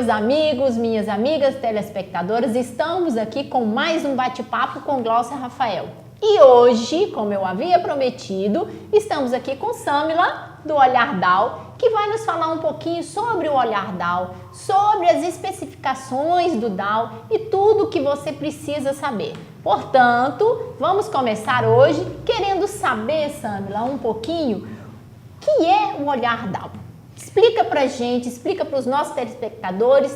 meus amigos, minhas amigas telespectadoras, estamos aqui com mais um bate-papo com Glaucia Rafael. E hoje, como eu havia prometido, estamos aqui com Samila, do Olhar DAO, que vai nos falar um pouquinho sobre o Olhar DAO, sobre as especificações do DAO e tudo o que você precisa saber. Portanto, vamos começar hoje querendo saber, Samila, um pouquinho o que é o Olhar DAO. Explica pra gente, explica para os nossos telespectadores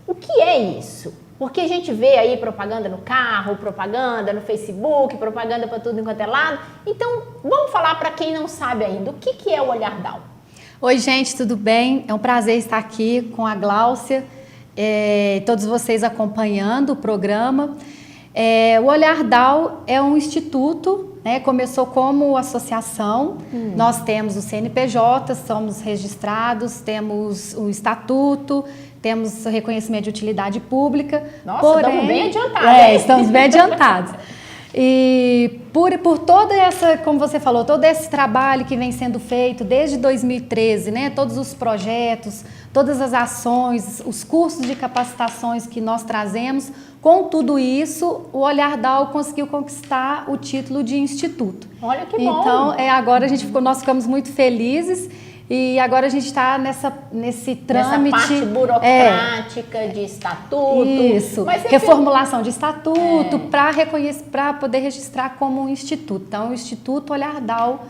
o que é isso. Porque a gente vê aí propaganda no carro, propaganda no Facebook, propaganda para tudo enquanto é lado. Então, vamos falar para quem não sabe ainda, o que é o Olhar DAO? Oi, gente, tudo bem? É um prazer estar aqui com a Glaucia, todos vocês acompanhando o programa. O Olhar DAO é um instituto, né? Começou como associação. Nós temos o CNPJ, somos registrados, temos o estatuto, temos reconhecimento de utilidade pública. Nossa, estamos bem adiantados. Estamos bem adiantados. E por toda essa, como você falou, todo esse trabalho que vem sendo feito desde 2013, né? Todos os projetos, todas as ações, os cursos de capacitações que nós trazemos, com tudo isso, o Olhar DAO conseguiu conquistar o título de instituto. Olha que bom! Então, agora nós ficamos muito felizes. E agora a gente está nesse trâmite... Nessa parte burocrática de estatuto. Isso, mas reformulação de estatuto para poder registrar como um instituto. Então, o Instituto Olhar DAO,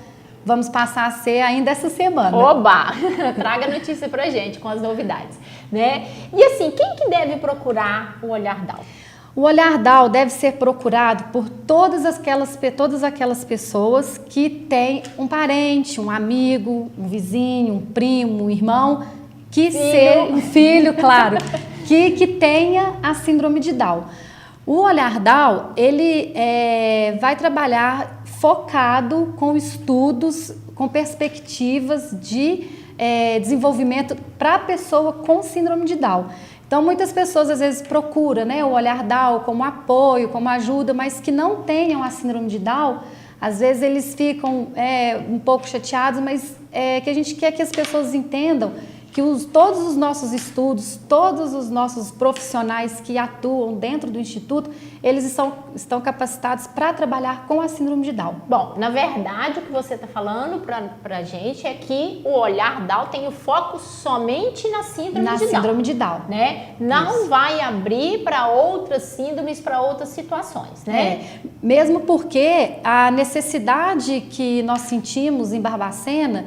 vamos passar a ser ainda essa semana. Oba! Traga notícia pra gente com as novidades, né? E assim, quem que deve procurar o Olhar DAO? O Olhar DAO deve ser procurado por todas aquelas pessoas que têm um parente, um amigo, um vizinho, um primo, um irmão, um filho, claro, que tenha a síndrome de Down. O Olhar DAO, ele vai trabalhar focado com estudos, com perspectivas de desenvolvimento para a pessoa com síndrome de Down. Então, muitas pessoas às vezes procuram, né, o Olhar DAO como apoio, como ajuda, mas que não tenham a síndrome de Down, às vezes eles ficam um pouco chateados, mas que a gente quer que as pessoas entendam que todos os nossos estudos, todos os nossos profissionais que atuam dentro do Instituto, eles estão capacitados para trabalhar com a síndrome de Down. Bom, na verdade, o que você está falando para a gente é que o Olhar DAO tem o foco somente na síndrome de Down. Né? Não vai abrir para outras síndromes, para outras situações, né? Mesmo porque a necessidade que nós sentimos em Barbacena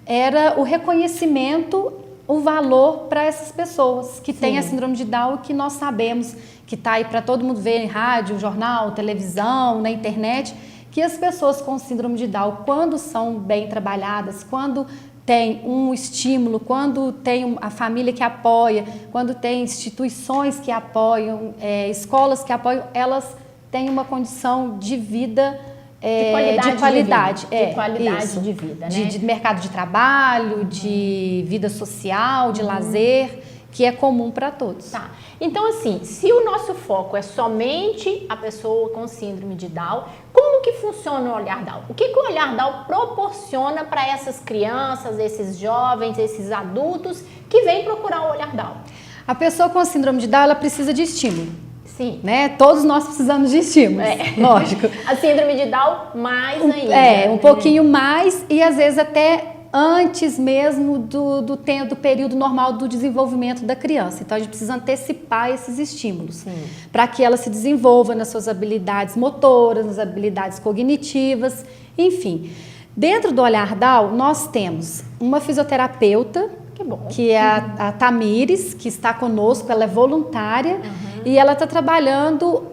era o reconhecimento, o valor para essas pessoas que têm a síndrome de Down, que nós sabemos que está aí para todo mundo ver em rádio, jornal, televisão, na internet, que as pessoas com síndrome de Down, quando são bem trabalhadas, quando tem um estímulo, quando tem a família que apoia, quando tem instituições que apoiam, escolas que apoiam, elas têm uma condição de vida de qualidade de vida, né? De mercado de trabalho, de vida social, de lazer, que é comum para todos. Tá. Então, assim, se o nosso foco é somente a pessoa com síndrome de Down, como que funciona o Olhar DAO? O que o Olhar DAO proporciona para essas crianças, esses jovens, esses adultos que vêm procurar o Olhar DAO? A pessoa com síndrome de Down, ela precisa de estímulo. Sim. Né? Todos nós precisamos de estímulos, lógico. A síndrome de Down mais ainda. Um pouquinho mais e às vezes até antes mesmo do período normal do desenvolvimento da criança. Então a gente precisa antecipar esses estímulos para que ela se desenvolva nas suas habilidades motoras, nas habilidades cognitivas, enfim. Dentro do Olhar DAO nós temos uma fisioterapeuta, que é a Tamires, que está conosco, ela é voluntária e ela está trabalhando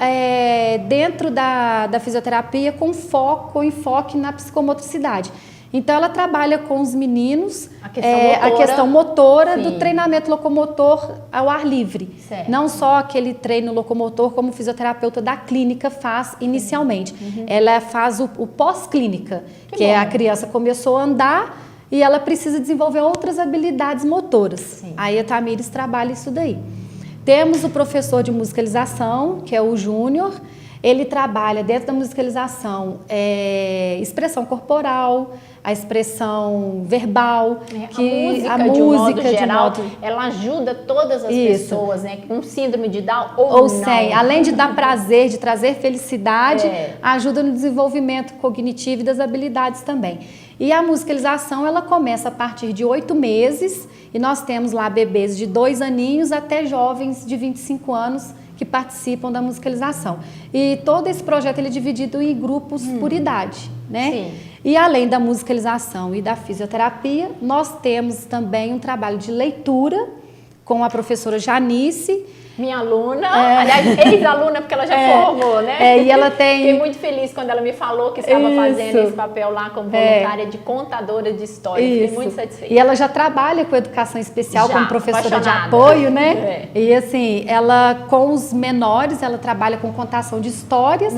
dentro da fisioterapia com enfoque na psicomotricidade. Então, ela trabalha com os meninos a questão motora do treinamento locomotor ao ar livre. Certo. Não só aquele treino locomotor como o fisioterapeuta da clínica faz inicialmente. Ela faz o pós-clínica, que a criança começou a andar e ela precisa desenvolver outras habilidades motoras. Aí a Tamires trabalha isso daí. Temos o professor de musicalização, que é o Júnior. Ele trabalha dentro da musicalização expressão corporal, a expressão verbal, que a música de modo geral, ela ajuda todas as pessoas, né, com síndrome de Down ou não. Sem, além de dar prazer, de trazer felicidade, ajuda no desenvolvimento cognitivo e das habilidades também. E a musicalização, ela começa a partir de 8 meses e nós temos lá bebês de 2 aninhos até jovens de 25 anos que participam da musicalização. E todo esse projeto ele é dividido em grupos por idade, né? Sim. E além da musicalização e da fisioterapia, nós temos também um trabalho de leitura com a professora Janice. Minha aluna, aliás, ex-aluna, porque ela já formou, né? E ela tem... Fiquei muito feliz quando ela me falou que estava fazendo esse papel lá como voluntária de contadora de história. Fiquei muito satisfeita. E ela já trabalha com educação especial como professora de apoio, né? E assim, ela com os menores, ela trabalha com contação de histórias.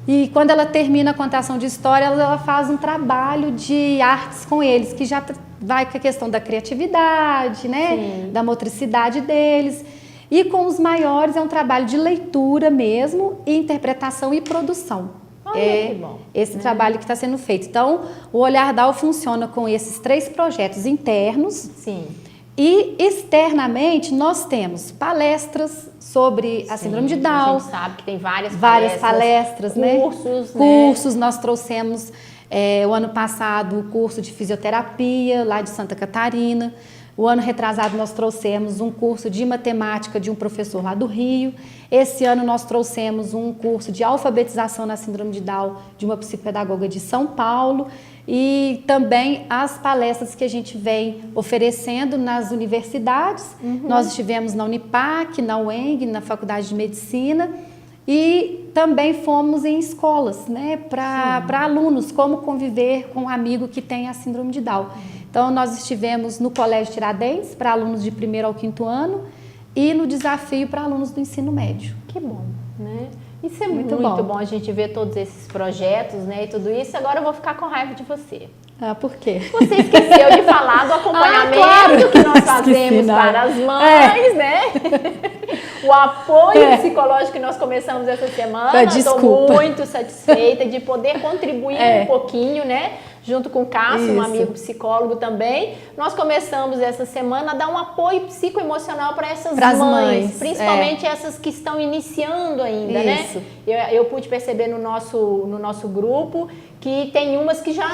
E quando ela termina a contação de história, ela faz um trabalho de artes com eles, que já vai com a questão da criatividade, né? Da motricidade deles. E com os maiores é um trabalho de leitura mesmo, interpretação e produção. Que bom. Esse trabalho que está sendo feito. Então, o Olhar Down funciona com esses 3 projetos internos. Sim. E externamente nós temos palestras sobre a síndrome de Down. A gente sabe que tem várias palestras, cursos, cursos. Nós trouxemos o ano passado o curso de fisioterapia lá de Santa Catarina. O ano retrasado nós trouxemos um curso de matemática de um professor lá do Rio. Esse ano nós trouxemos um curso de alfabetização na síndrome de Down de uma psicopedagoga de São Paulo. E também as palestras que a gente vem oferecendo nas universidades. Nós estivemos na Unipac, na UENG, na Faculdade de Medicina. E também fomos em escolas, né, para alunos, como conviver com um amigo que tem a síndrome de Down. Então, nós estivemos no Colégio Tiradentes, para alunos de 1º ao 5º ano, e no desafio para alunos do ensino médio. Que bom, né? Isso é muito bom a gente ver todos esses projetos, né, e tudo isso. Agora eu vou ficar com raiva de você. Por quê? Você esqueceu de falar do acompanhamento que nós fazemos para as mães, né? O apoio psicológico que nós começamos essa semana. Estou muito satisfeita de poder contribuir um pouquinho, né? Junto com o Cássio, um amigo psicólogo também. Nós começamos essa semana a dar um apoio psicoemocional para essas mães, principalmente essas que estão iniciando ainda, né? Eu pude perceber no nosso grupo que tem umas que já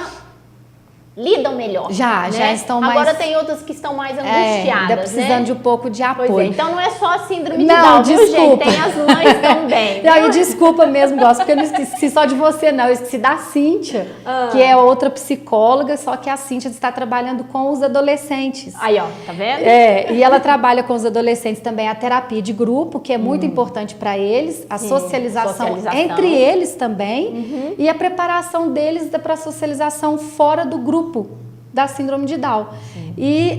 lidam melhor. Já estão mais... Agora tem outras que estão mais angustiadas, ainda precisando de um pouco de apoio. Então não é só a síndrome de Down, viu, gente? Tem as mães também. Não, desculpa mesmo, porque eu não esqueci só de você, não. Eu esqueci da Cíntia, que é outra psicóloga, só que a Cíntia está trabalhando com os adolescentes. Aí, ó, tá vendo? E ela trabalha com os adolescentes também a terapia de grupo, que é muito importante para eles, a socialização entre eles também, e a preparação deles para a socialização fora do grupo da síndrome de Down. E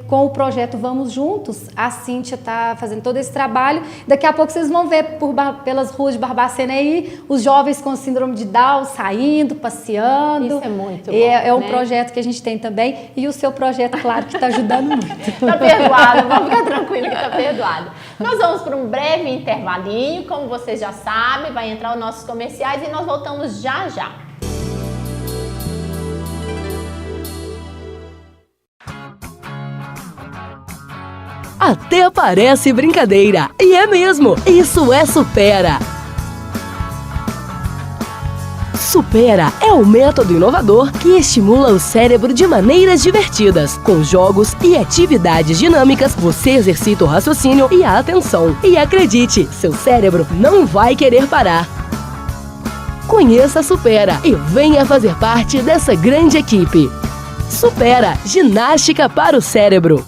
com o projeto Vamos Juntos, a Cíntia está fazendo todo esse trabalho. Daqui a pouco vocês vão ver pelas ruas de Barbacena aí os jovens com síndrome de Down saindo, passeando. Isso é muito bom. É um projeto que a gente tem também. E o seu projeto, claro, que está ajudando muito. Tá perdoado, vamos ficar tranquilo que tá perdoado. Nós vamos para um breve intervalinho, como vocês já sabem, vai entrar os nossos comerciais e nós voltamos já já. Até parece brincadeira, e é mesmo, isso é Supera. Supera é um método inovador que estimula o cérebro de maneiras divertidas. Com jogos e atividades dinâmicas, você exercita o raciocínio e a atenção. E acredite, seu cérebro não vai querer parar. Conheça a Supera e venha fazer parte dessa grande equipe. Supera, ginástica para o cérebro.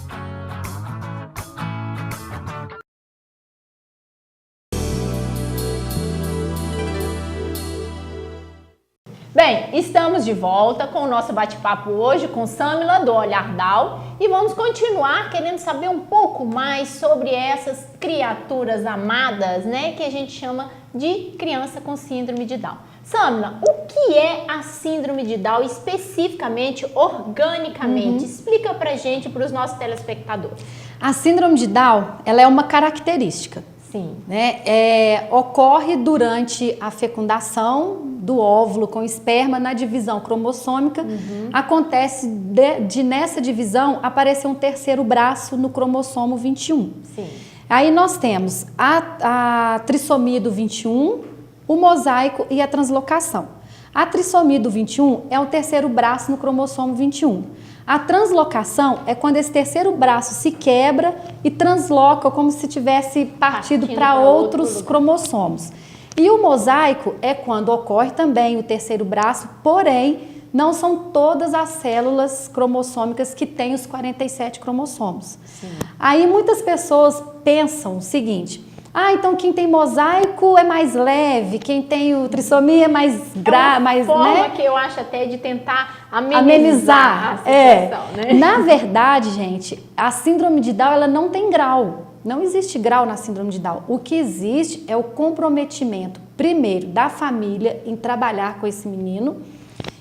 Bem, estamos de volta com o nosso bate-papo hoje com Samila do Olhar Down e vamos continuar querendo saber um pouco mais sobre essas criaturas amadas, né, que a gente chama de criança com síndrome de Down. Samila, o que é a síndrome de Down especificamente, organicamente? Explica pra gente, para os nossos telespectadores. A síndrome de Down, ela é uma característica. Sim. Né? Ocorre durante a fecundação do óvulo com esperma na divisão cromossômica, acontece nessa divisão aparecer um terceiro braço no cromossomo 21. Sim. Aí nós temos a trissomia do 21, o mosaico e a translocação. A trissomia do 21 é o terceiro braço no cromossomo 21. A translocação é quando esse terceiro braço se quebra e transloca como se tivesse partido para outros cromossomos. E o mosaico é quando ocorre também o terceiro braço, porém não são todas as células cromossômicas que têm os 47 cromossomos. Sim. Aí muitas pessoas pensam o seguinte: então quem tem mosaico é mais leve, quem tem trissomia é mais grave, forma que eu acho até de tentar amenizar a situação, né? Na verdade, gente, a síndrome de Down ela não tem grau. Não existe grau na síndrome de Down. O que existe é o comprometimento, primeiro, da família em trabalhar com esse menino.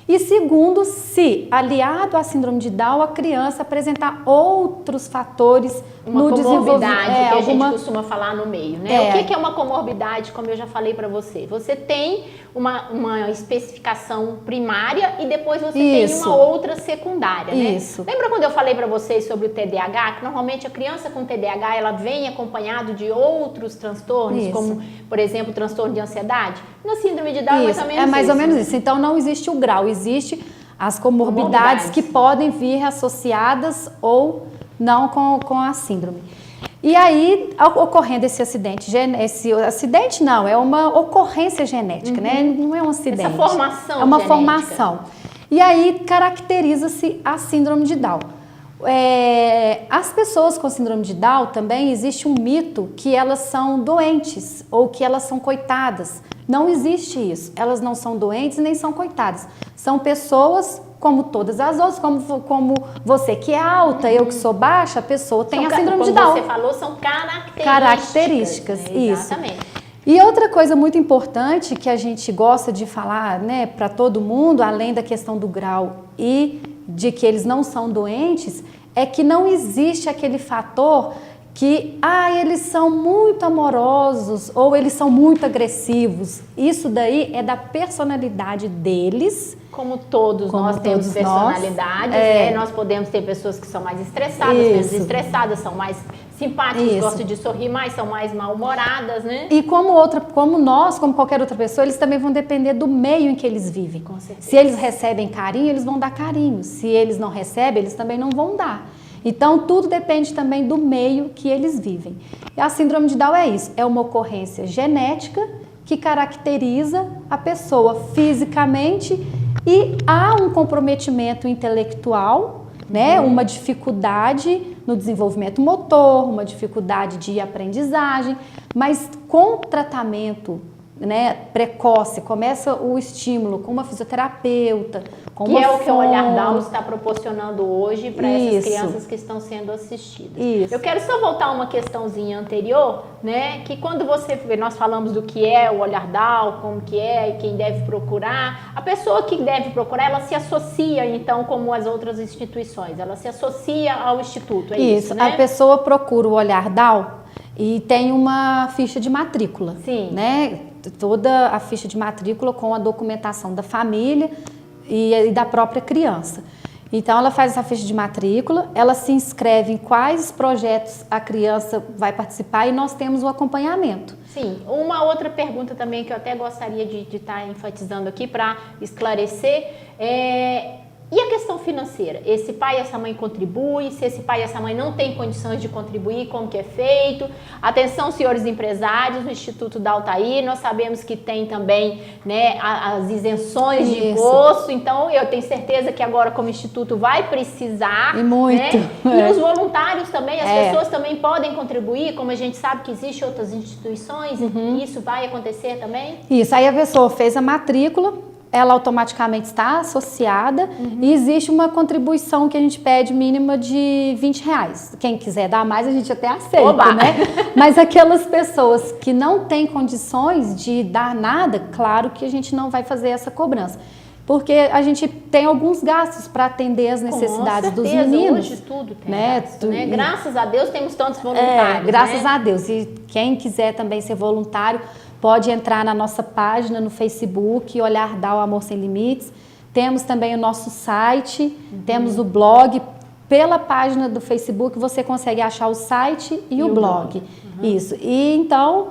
E segundo, se aliado à síndrome de Down, a criança apresentar outros fatores no desenvolvimento. Que a gente costuma falar no meio, né? O que é uma comorbidade, como eu já falei para você? Você tem uma especificação primária e depois você tem uma outra secundária, né? Isso. Lembra quando eu falei para vocês sobre o TDAH? Que normalmente a criança com TDAH, ela vem acompanhado de outros transtornos, como, por exemplo, o transtorno de ansiedade? Na síndrome de Down é mais ou menos isso. Então não existe o grau, existe as comorbidades que podem vir associadas ou não com a síndrome. E aí, ocorrendo esse acidente, é uma ocorrência genética, né? Não é um acidente. Essa formação é uma genética. formação. E aí caracteriza-se a síndrome de Down. As pessoas com síndrome de Down também existe um mito que elas são doentes ou que elas são coitadas. Não existe isso. Elas não são doentes nem são coitadas. São pessoas como todas as outras, como você que é alta, eu que sou baixa, a pessoa tem a síndrome de Down. Como você falou, são características. Características, né? Exatamente. Isso. E outra coisa muito importante que a gente gosta de falar, né, para todo mundo, além da questão do grau e de que eles não são doentes, é que não existe aquele fator que, eles são muito amorosos ou eles são muito agressivos. Isso daí é da personalidade deles. Como todos nós temos personalidades, né? Nós podemos ter pessoas que são mais estressadas, menos estressadas, são mais simpáticas, gostam de sorrir mais, são mais mal-humoradas, né? E como nós, como qualquer outra pessoa, eles também vão depender do meio em que eles vivem. Com certeza. Se eles recebem carinho, eles vão dar carinho. Se eles não recebem, eles também não vão dar. Então, tudo depende também do meio que eles vivem. E a síndrome de Down é isso, é uma ocorrência genética que caracteriza a pessoa fisicamente e há um comprometimento intelectual, né? Uma dificuldade no desenvolvimento motor, uma dificuldade de aprendizagem, mas com tratamento, né, precoce, começa o estímulo com uma fisioterapeuta, com uma que é o que o Olhar Down está proporcionando hoje para essas crianças que estão sendo assistidas. Isso. Eu quero só voltar uma questãozinha anterior, né, que quando nós falamos do que é o Olhar Down, como que é e quem deve procurar, a pessoa que deve procurar, ela se associa então como as outras instituições, ela se associa ao instituto, é isso, né? A pessoa procura o Olhar Down e tem uma ficha de matrícula, né? Toda a ficha de matrícula com a documentação da família e da própria criança. Então, ela faz essa ficha de matrícula, ela se inscreve em quais projetos a criança vai participar e nós temos o acompanhamento. Sim, uma outra pergunta também que eu até gostaria de estar enfatizando aqui para esclarecer e a questão financeira? Esse pai e essa mãe contribuem? Se esse pai e essa mãe não têm condições de contribuir, como que é feito? Atenção, senhores empresários, no Instituto da Altair, nós sabemos que tem também, né, as isenções de imposto, então eu tenho certeza que agora como Instituto vai precisar. E muito. Né? E os voluntários também, as pessoas também podem contribuir, como a gente sabe que existem outras instituições, e isso vai acontecer também? Isso, aí a pessoa fez a matrícula, ela automaticamente está associada e existe uma contribuição que a gente pede mínima de R$20. Quem quiser dar mais, a gente até aceita, né? Mas aquelas pessoas que não têm condições de dar nada, claro que a gente não vai fazer essa cobrança. Porque a gente tem alguns gastos para atender as necessidades dos meninos. Hoje tudo tem gasto, né? Graças a Deus temos tantos voluntários. Graças a Deus. E quem quiser também ser voluntário, pode entrar na nossa página no Facebook, olhar Dar o Amor Sem Limites. Temos também o nosso site, temos o blog. Pela página do Facebook você consegue achar o site e o blog. Isso. E então,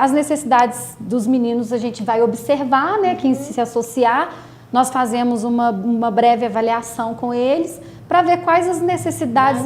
as necessidades dos meninos a gente vai observar, né? Quem se associar, nós fazemos uma breve avaliação com eles para ver quais as necessidades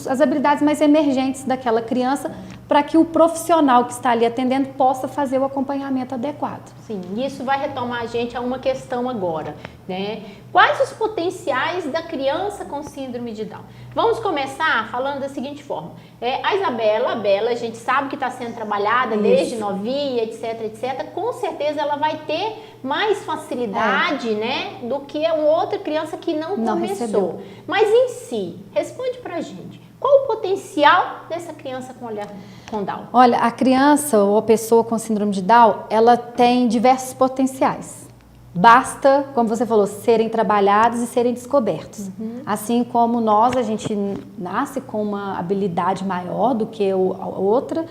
as habilidades mais emergentes daquela criança, para que o profissional que está ali atendendo possa fazer o acompanhamento adequado. Sim, isso vai retomar a gente a uma questão agora, né? Quais os potenciais da criança com síndrome de Down? Vamos começar falando da seguinte forma. A Bela, a gente sabe que está sendo trabalhada desde novinha, etc, etc. Com certeza ela vai ter mais facilidade, né, do que uma outra criança que não começou. Recebeu. Mas em si, responde pra gente. Qual o potencial dessa criança com Down? Olha, a criança ou a pessoa com síndrome de Down, ela tem diversos potenciais. Basta, como você falou, serem trabalhados e serem descobertos. Assim como a gente nasce com uma habilidade maior do que a outra,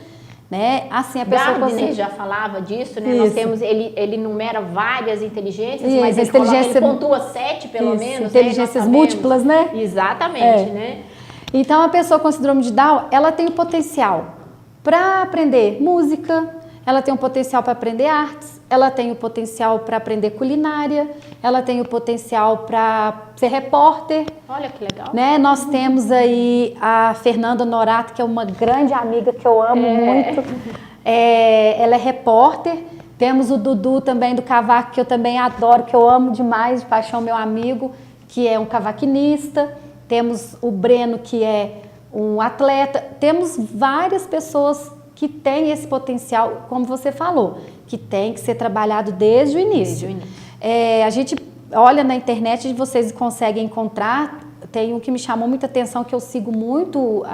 né? Assim a pessoa Gardner já falava disso, né? Nós temos, ele numera várias inteligências, mas ele pontua 7 pelo menos. Inteligências múltiplas, né? Exatamente, né? Então a pessoa com síndrome de Down, ela tem o potencial para aprender música, ela tem o potencial para aprender artes, ela tem o potencial para aprender culinária, ela tem o potencial para ser repórter. Olha que legal. Né? Nós temos aí a Fernanda Norato, que é uma grande amiga que eu amo muito. Ela é repórter. Temos o Dudu também do cavaco, que eu também adoro, que eu amo demais, de paixão, meu amigo, que é um cavaquinista. Temos o Breno, que é um atleta. Temos várias pessoas que têm esse potencial, como você falou, que tem que ser trabalhado desde o início. A gente olha na internet e vocês conseguem encontrar. Tem um que me chamou muita atenção, que eu sigo muito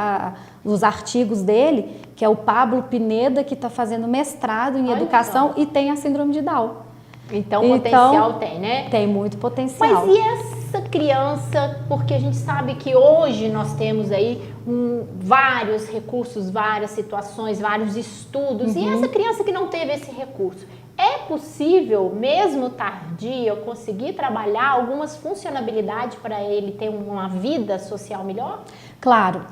os artigos dele, que é o Pablo Pineda, que está fazendo mestrado em educação e tem a síndrome de Down. Então, potencial tem, né? Tem muito potencial. Mas e essa criança, porque a gente sabe que hoje nós temos aí vários recursos, várias situações, vários estudos, e essa criança que não teve esse recurso, é possível, mesmo tardia, eu conseguir trabalhar algumas funcionalidades para ele ter uma vida social melhor? Claro,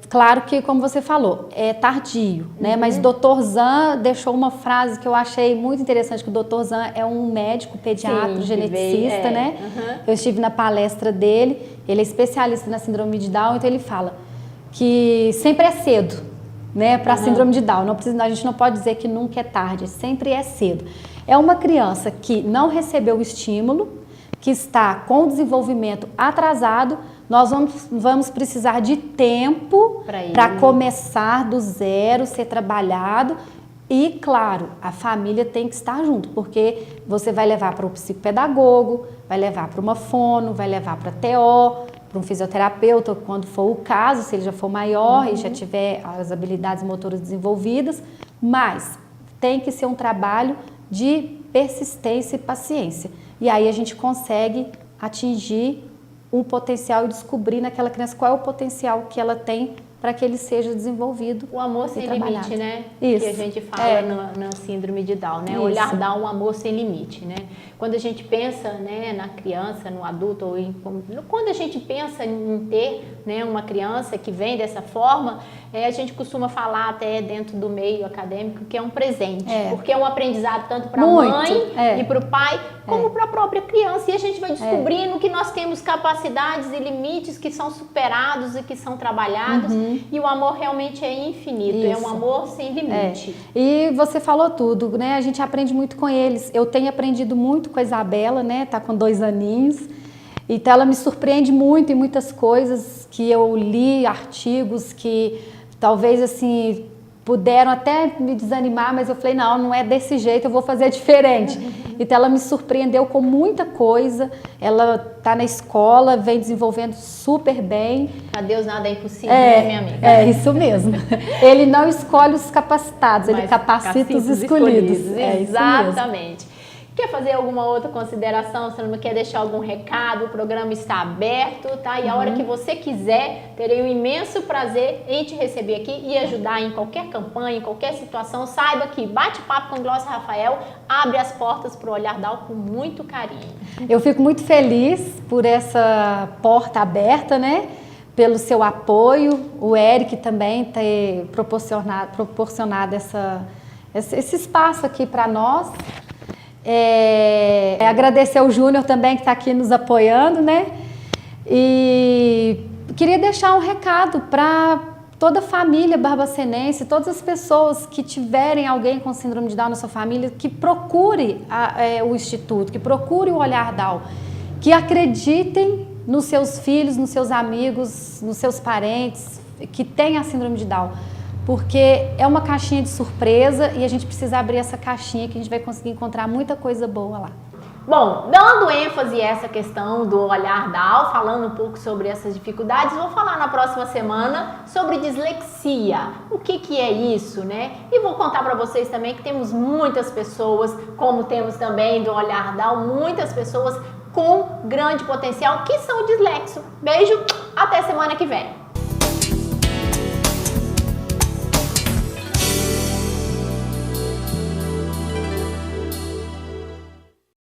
claro que, como você falou, é tardio, né? Mas Dr. Zan deixou uma frase que eu achei muito interessante, que o Dr. Zan é um médico pediatra, geneticista, né? Eu estive na palestra dele, ele é especialista na síndrome de Down, então ele fala que sempre é cedo, né, para a síndrome de Down. A gente não pode dizer que nunca é tarde, sempre é cedo. É uma criança que não recebeu o estímulo, que está com o desenvolvimento atrasado. Nós vamos precisar de tempo para começar do zero, ser trabalhado. E, claro, a família tem que estar junto, porque você vai levar para o psicopedagogo, vai levar para uma fono, vai levar para TO, para um fisioterapeuta, quando for o caso, se ele já for maior e já tiver as habilidades motoras desenvolvidas, mas tem que ser um trabalho de persistência e paciência. E aí a gente consegue atingir um potencial e descobrir naquela criança qual é o potencial que ela tem para que ele seja desenvolvido. O amor sem limite, né? Isso. Que a gente fala na síndrome de Down, né? Olhar Down, um amor sem limite, né? Quando a gente pensa, né, na criança, no adulto, quando a gente pensa em ter, né, uma criança que vem dessa forma, a gente costuma falar até dentro do meio acadêmico que é um presente, porque é um aprendizado tanto para a mãe e para o pai, como para a própria criança. E a gente vai descobrindo que nós temos capacidades e limites que são superados e que são trabalhados. E o amor realmente é infinito, é um amor sem limite. E você falou tudo, né? A gente aprende muito com eles. Eu tenho aprendido muito com a Isabela, né? Tá com 2 aninhos. Então ela me surpreende muito em muitas coisas que eu li, artigos que talvez assim puderam até me desanimar, mas eu falei, não é desse jeito, eu vou fazer diferente. Então ela me surpreendeu com muita coisa, ela está na escola, vem desenvolvendo super bem. Para Deus nada é impossível, né, minha amiga? É isso mesmo. Ele não escolhe os capacitados, ele capacita os escolhidos. Exatamente. Quer fazer alguma outra consideração? Se não quer deixar algum recado, o programa está aberto, tá? E a hora que você quiser, terei um imenso prazer em te receber aqui e ajudar em qualquer campanha, em qualquer situação. Saiba que Bate-Papo com Glócia Rafael abre as portas para o Olhar Down com muito carinho. Eu fico muito feliz por essa porta aberta, né? Pelo seu apoio, o Eric também ter proporcionado esse espaço aqui para nós. Agradecer ao Júnior também que está aqui nos apoiando, né? E queria deixar um recado para toda a família barbacenense, todas as pessoas que tiverem alguém com síndrome de Down na sua família, que procure o Instituto, que procure o Olhar Down, que acreditem nos seus filhos, nos seus amigos, nos seus parentes que têm a síndrome de Down. Porque é uma caixinha de surpresa e a gente precisa abrir essa caixinha que a gente vai conseguir encontrar muita coisa boa lá. Bom, dando ênfase a essa questão do Olhar Down, falando um pouco sobre essas dificuldades, vou falar na próxima semana sobre dislexia. O que é isso, né? E vou contar para vocês também que temos muitas pessoas, como temos também do Olhar Down, muitas pessoas com grande potencial que são dislexos. Beijo, até semana que vem.